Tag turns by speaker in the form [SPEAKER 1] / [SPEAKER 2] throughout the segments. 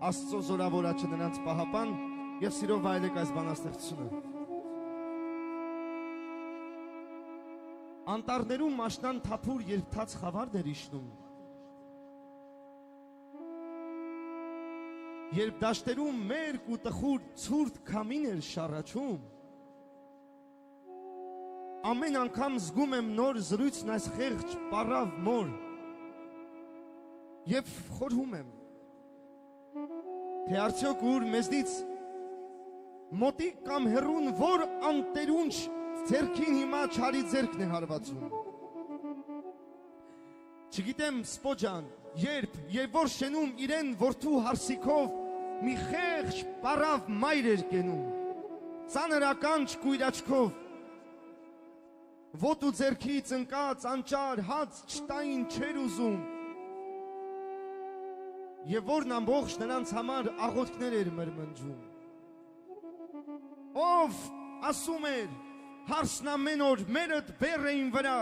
[SPEAKER 1] Աստծո զորավորաչը նրանց պահապան եւ սիրով վայելեք այս բանաստեղծությունը։ Անտառներում մաշնան թափուր երբ թաց խավարն էր իջնում, երբ դաշտերում մերկ ու տխուր ցուրտ քամին էր շառաչում, ամեն անգամ զգում եմ նոր զրույցն այս խեղճ պառավ մոր եւ խորհում եմ, թե արդյոք ուր մեզնից մոտիկ կամ հեռուն որ անտերունջ ձերքին հիմա չարի ձերքն է հարվածում։ Չգիտեմ սպոջան, երբ եւ որ շենում իրեն որդու հարսիքով մի խեղճ պառավ մայր էր կենում, ծանր ականջ կույր աչքով, ոտու ձերքից ընկած անճար հաց չտային չեր ուզում, եւ որն ամբողջ նրանց համար աղոթքներ էր մրմնջում։ Ով ասում էր, հարսն ամեն օր մերդ բեռ էին վրա,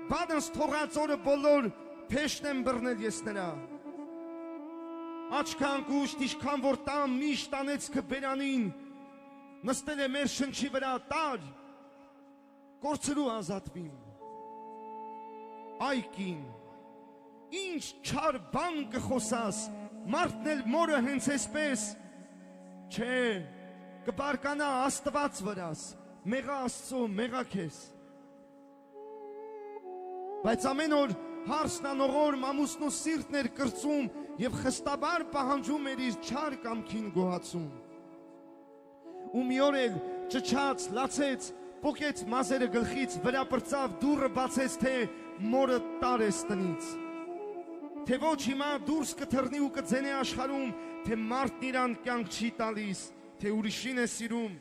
[SPEAKER 1] բանս թողած օրը բոլոր փեշն եմ բռնել ես նրա։ Աչքան կուշտ իշքան որ տամ միշտ անեց կբերանին, նստել է մեր շնչի վրա տար, կորցրու ազատվիմ։ Այ կին, ինչ չար բան կխոսաս, մարդն էլ մորը հենց այսպես, չէ, կբարկանա Աստված վրաս, մեղա Աստծո, մեղա քեզ։ Բայց ամեն օր հարսն անողոր մամուսն ու սիրտն էր կրծում եւ խստաբար պահանջում էր իր չար կամքին գոհացում։ Ու մի օր էլ ճչաց, լացեց, պոկեց մազերը գլխից, վրա պրծավ, դուռը բացեց, թե մորը տարես տնից։ Թե ոչ հիմա դուրս կթռնի ու կձենե աշխարհում, թե մարդն իրան կյանք չի տալիս, թե ուրիշին է սիրում։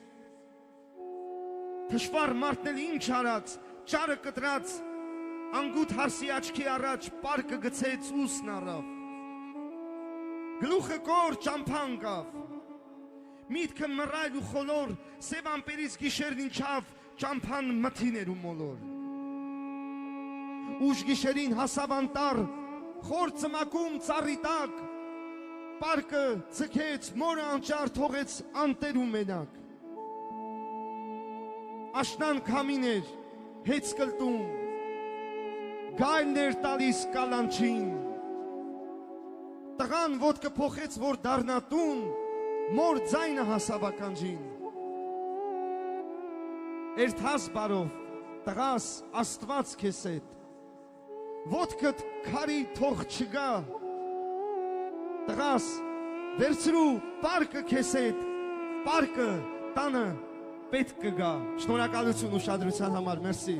[SPEAKER 1] Թշվառ մարդն էլ ինչ արած, ճարը կտրած, անգութ հարսի աչքի առաջ պարկը գցեց ուսն առավ։ Գլուխը կոր ճամփան կավ, միտքը մռայլ ու խոլոր, սև ամպերից գիշերն ինչավ ճամփան մթին էր ու մոլոր։ Ուշ գիշերին հասավ անտառ, խոր ծմակում ծառի տակ, պարկը ձգեց, մորը անճար թողեց անտերում մենակ։ Աշնան քամին էր, հեծ կլտում, գայլն էր տալիս կալանչին, տղան ոտքը փոխեց, որ դառնա տուն, մոր ձայնը հասավ ականջին։ Երթաս բարով, տղաս Աստված քեզ հետ, ոտքդ քարի թող չգա, տղաս վերցրու պարկը քեզ հետ, պարկը տանը պետք կգա։ Շնորհակալություն ուշադրության համար, մերսի։